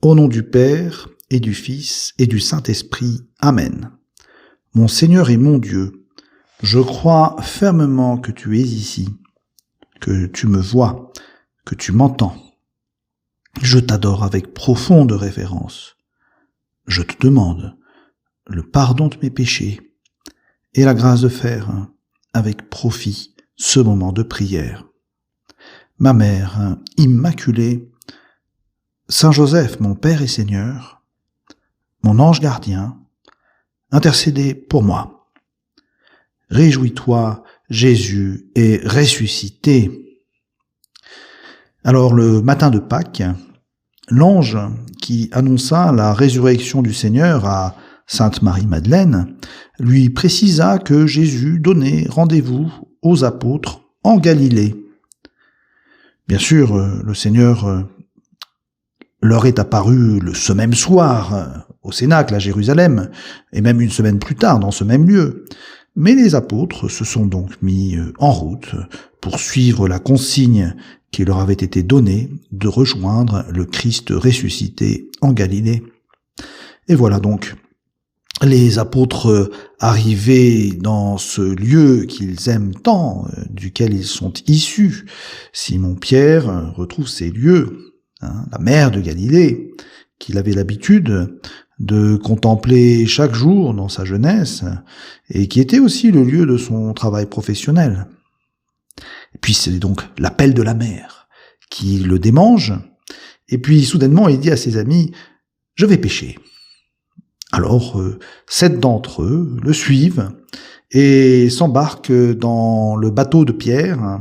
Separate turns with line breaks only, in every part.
Au nom du Père, et du Fils, et du Saint-Esprit. Amen. Mon Seigneur et mon Dieu, je crois fermement que tu es ici, que tu me vois, que tu m'entends. Je t'adore avec profonde révérence. Je te demande le pardon de mes péchés et la grâce de faire avec profit ce moment de prière. Ma Mère Immaculée, Saint Joseph, mon Père et Seigneur, mon ange gardien, intercédez pour moi. Réjouis-toi, Jésus est ressuscité. Alors le matin de Pâques, l'ange qui annonça la résurrection du Seigneur à Sainte Marie-Madeleine lui précisa que Jésus donnait rendez-vous aux apôtres en Galilée. Bien sûr, le Seigneur leur est apparu ce même soir au Cénacle à Jérusalem, et même une semaine plus tard dans ce même lieu. Mais les apôtres se sont donc mis en route pour suivre la consigne qui leur avait été donnée de rejoindre le Christ ressuscité en Galilée. Et voilà donc les apôtres arrivés dans ce lieu qu'ils aiment tant, duquel ils sont issus. Simon-Pierre retrouve ces lieux, la mer de Galilée, qu'il avait l'habitude de contempler chaque jour dans sa jeunesse, et qui était aussi le lieu de son travail professionnel. Et puis c'est donc l'appel de la mer qui le démange, et puis soudainement il dit à ses amis « Je vais pêcher ». Alors 7 d'entre eux le suivent et s'embarquent dans le bateau de Pierre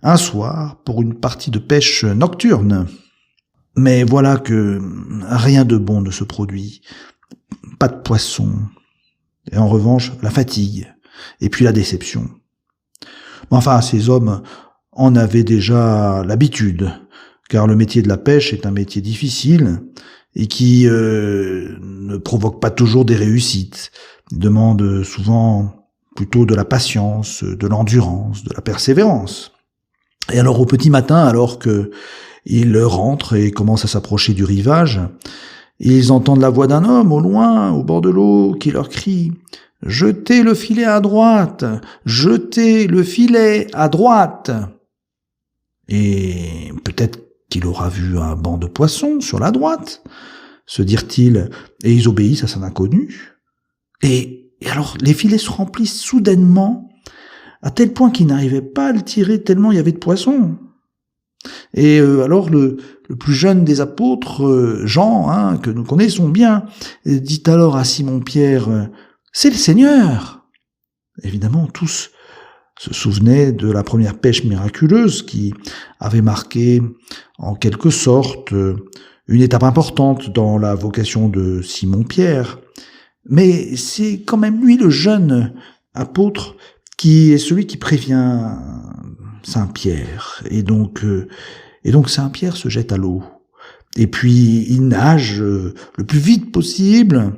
un soir pour une partie de pêche nocturne. Mais voilà que rien de bon ne se produit. Pas de poisson. Et en revanche, la fatigue. Et puis la déception. Enfin, ces hommes en avaient déjà l'habitude, car le métier de la pêche est un métier difficile et qui ne provoque pas toujours des réussites. Il demande souvent plutôt de la patience, de l'endurance, de la persévérance. Et alors au petit matin, alors que ils rentrent et commencent à s'approcher du rivage, ils entendent la voix d'un homme au loin, au bord de l'eau, qui leur crie « Jetez le filet à droite! Jetez le filet à droite !» Et peut-être qu'il aura vu un banc de poissons sur la droite, se dirent-ils, et ils obéissent à son inconnu. Et alors les filets se remplissent soudainement, à tel point qu'ils n'arrivaient pas à le tirer tellement il y avait de poissons. Et alors le plus jeune des apôtres, Jean, que nous connaissons bien, dit alors à Simon-Pierre, « C'est le Seigneur !» Évidemment, tous se souvenaient de la première pêche miraculeuse qui avait marqué, en quelque sorte, une étape importante dans la vocation de Simon-Pierre. Mais c'est quand même lui, le jeune apôtre, qui est celui qui prévient Saint-Pierre. Et donc Saint-Pierre se jette à l'eau. Et puis il nage le plus vite possible.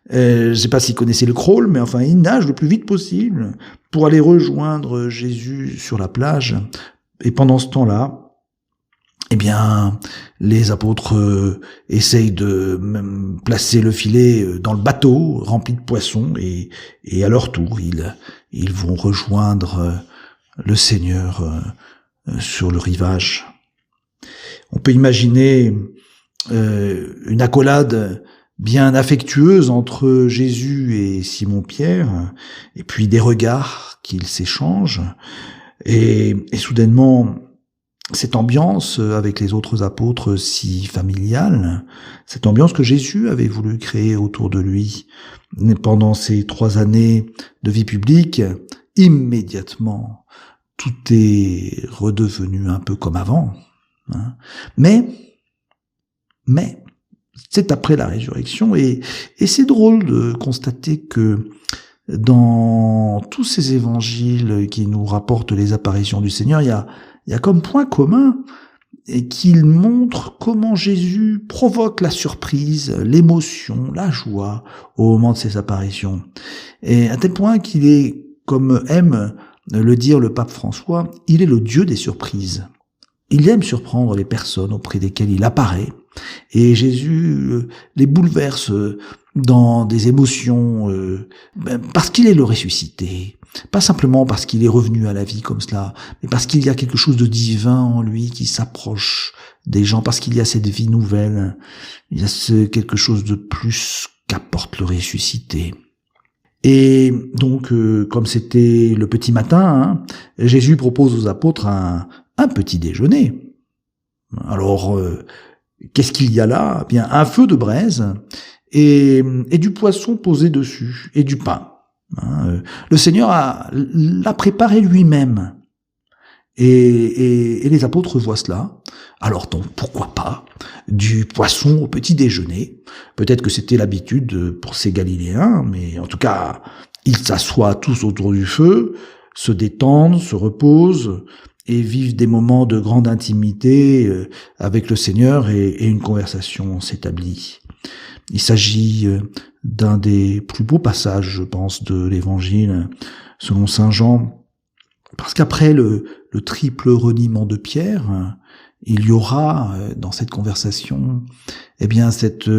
Je ne sais pas s'il connaissait le crawl, mais enfin il nage le plus vite possible pour aller rejoindre Jésus sur la plage. Et pendant ce temps-là, eh bien, les apôtres essayent de placer le filet dans le bateau rempli de poissons et à leur tour, ils vont rejoindre le Seigneur sur le rivage. On peut imaginer une accolade bien affectueuse entre Jésus et Simon-Pierre, et puis des regards qu'ils s'échangent, et soudainement, cette ambiance avec les autres apôtres si familiale, cette ambiance que Jésus avait voulu créer autour de lui pendant ces 3 années de vie publique, immédiatement, tout est redevenu un peu comme avant. Mais c'est après la résurrection, et c'est drôle de constater que dans tous ces évangiles qui nous rapportent les apparitions du Seigneur, il y a comme point commun et qu'il montre comment Jésus provoque la surprise, l'émotion, la joie au moment de ses apparitions. Et à tel point qu'il est, comme aime le dire le pape François, il est le Dieu des surprises. Il aime surprendre les personnes auprès desquelles il apparaît, Et Jésus les bouleverse dans des émotions, parce qu'il est le ressuscité. Pas simplement parce qu'il est revenu à la vie comme cela, mais parce qu'il y a quelque chose de divin en lui qui s'approche des gens, parce qu'il y a cette vie nouvelle. Il y a quelque chose de plus qu'apporte le ressuscité. Et donc, comme c'était le petit matin, Jésus propose aux apôtres un petit déjeuner. Alors, qu'est-ce qu'il y a là? Eh bien, un feu de braise et du poisson posé dessus, et du pain. Le Seigneur l'a préparé lui-même. Et les apôtres voient cela. Alors donc, pourquoi pas du poisson au petit déjeuner? Peut-être que c'était l'habitude pour ces Galiléens, mais en tout cas, ils s'assoient tous autour du feu, se détendent, se reposent et vivent des moments de grande intimité avec le Seigneur, et une conversation s'établit. Il s'agit d'un des plus beaux passages, je pense, de l'Évangile selon saint Jean, parce qu'après le triple reniement de Pierre, il y aura dans cette conversation, eh bien, cette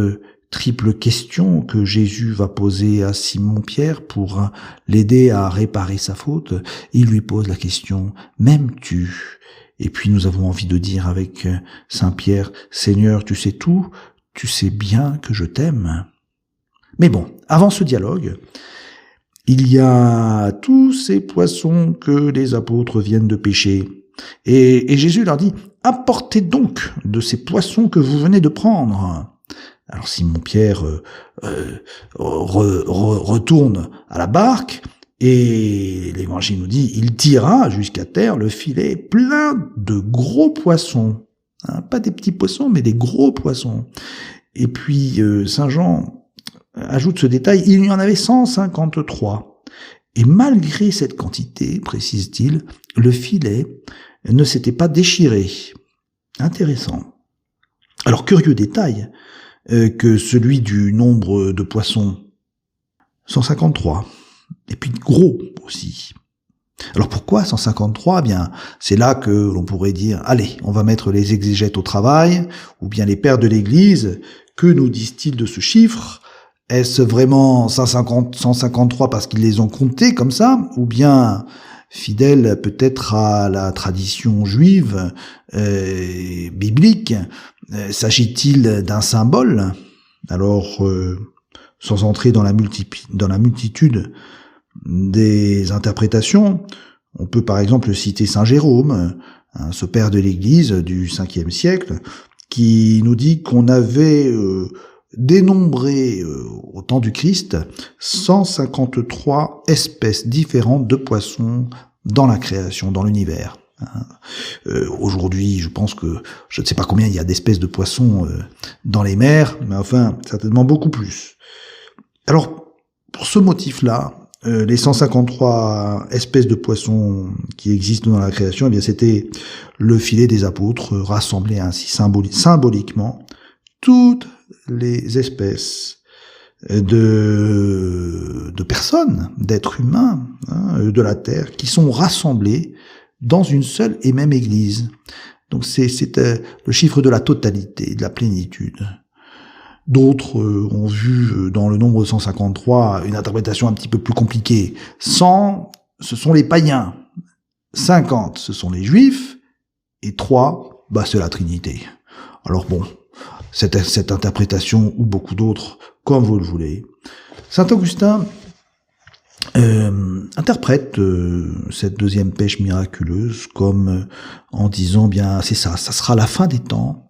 triple question que Jésus va poser à Simon-Pierre pour l'aider à réparer sa faute. Il lui pose la question: m'aimes-tu? Et puis nous avons envie de dire avec saint Pierre: Seigneur, tu sais tout, tu sais bien que je t'aime. Mais bon, avant ce dialogue, il y a tous ces poissons que les apôtres viennent de pêcher. Et Jésus leur dit: apportez donc de ces poissons que vous venez de prendre. Alors Simon-Pierre retourne à la barque, et l'Évangile nous dit: il tira jusqu'à terre le filet plein de gros poissons. Pas des petits poissons, mais des gros poissons. Et puis saint Jean ajoute ce détail: il y en avait 153. Et malgré cette quantité, précise-t-il, le filet ne s'était pas déchiré. Intéressant. Alors, curieux détail que celui du nombre de poissons. 153. Et puis gros aussi. Alors pourquoi 153 ? Eh bien, c'est là que l'on pourrait dire: allez, on va mettre les exégètes au travail, ou bien les pères de l'Église. Que nous disent-ils de ce chiffre ? Est-ce vraiment 153 parce qu'ils les ont comptés comme ça, ou bien fidèles peut-être à la tradition juive, biblique, s'agit-il d'un symbole ? Alors, sans entrer dans la multitude des interprétations, on peut par exemple citer saint Jérôme, ce père de l'Église du 5e siècle, qui nous dit qu'on avait dénombré au temps du Christ 153 espèces différentes de poissons dans la création, dans l'univers. Aujourd'hui, je pense que je ne sais pas combien il y a d'espèces de poissons dans les mers, mais enfin, certainement beaucoup plus. Alors, pour ce motif-là, les 153 espèces de poissons qui existent dans la création, eh bien, c'était le filet des apôtres, rassemblé ainsi symboliquement toutes les espèces de personnes, d'êtres humains, de la terre, qui sont rassemblés dans une seule et même église. Donc c'est le chiffre de la totalité, de la plénitude. D'autres ont vu dans le nombre 153 une interprétation un petit peu plus compliquée. 100, ce sont les païens. 50, ce sont les juifs. Et 3, c'est la Trinité. Alors bon, cette interprétation, ou beaucoup d'autres, comme vous le voulez. Saint Augustin interprète cette deuxième pêche miraculeuse comme en disant, bien, c'est ça sera la fin des temps,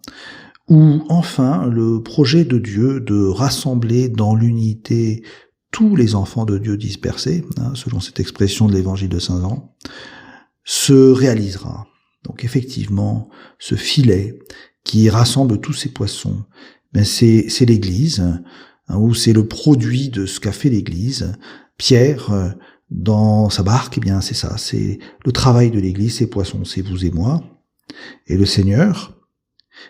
où enfin le projet de Dieu de rassembler dans l'unité tous les enfants de Dieu dispersés, selon cette expression de l'évangile de saint Jean, se réalisera. Donc effectivement, ce filet qui rassemble tous ces poissons, c'est l'Église, ou c'est le produit de ce qu'a fait l'Église. Pierre, dans sa barque, c'est ça, c'est le travail de l'Église, ces poissons, c'est vous et moi. Et le Seigneur,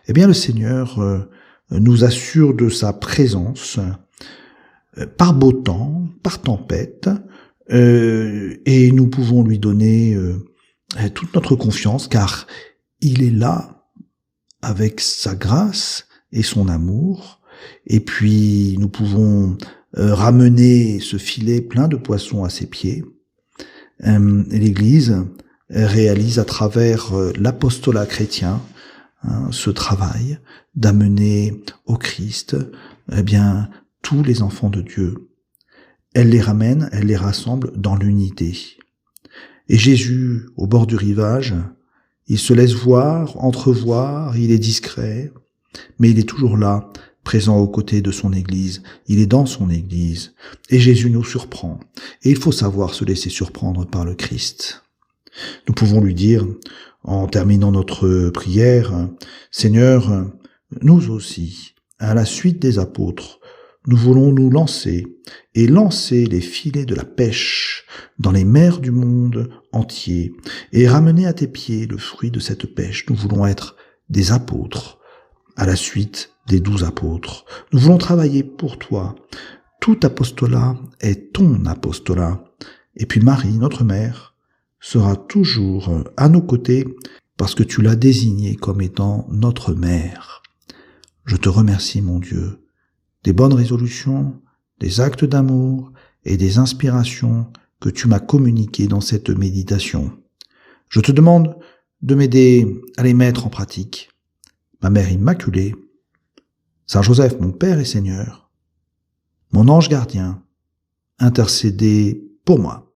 le Seigneur nous assure de sa présence par beau temps, par tempête, et nous pouvons lui donner toute notre confiance, car il est là avec sa grâce et son amour. Et puis nous pouvons ramener ce filet plein de poissons à ses pieds. L'Église réalise à travers l'apostolat chrétien ce travail d'amener au Christ tous les enfants de Dieu. Elle les ramène, elle les rassemble dans l'unité. Et Jésus, au bord du rivage, il se laisse voir, entrevoir, il est discret, mais il est toujours là, présent aux côtés de son Église. Il est dans son Église. Et Jésus nous surprend. Et il faut savoir se laisser surprendre par le Christ. Nous pouvons lui dire, en terminant notre prière, « Seigneur, nous aussi, à la suite des apôtres, nous voulons nous lancer et lancer les filets de la pêche dans les mers du monde entier et ramener à tes pieds le fruit de cette pêche. Nous voulons être des apôtres à la suite des 12 apôtres. Nous voulons travailler pour toi. Tout apostolat est ton apostolat. Et puis Marie, notre mère, sera toujours à nos côtés parce que tu l'as désignée comme étant notre mère. Je te remercie, mon Dieu, des bonnes résolutions, des actes d'amour et des inspirations que tu m'as communiquées dans cette méditation. Je te demande de m'aider à les mettre en pratique. Ma Mère Immaculée, Saint Joseph, mon Père et Seigneur, mon ange gardien, intercédez pour moi.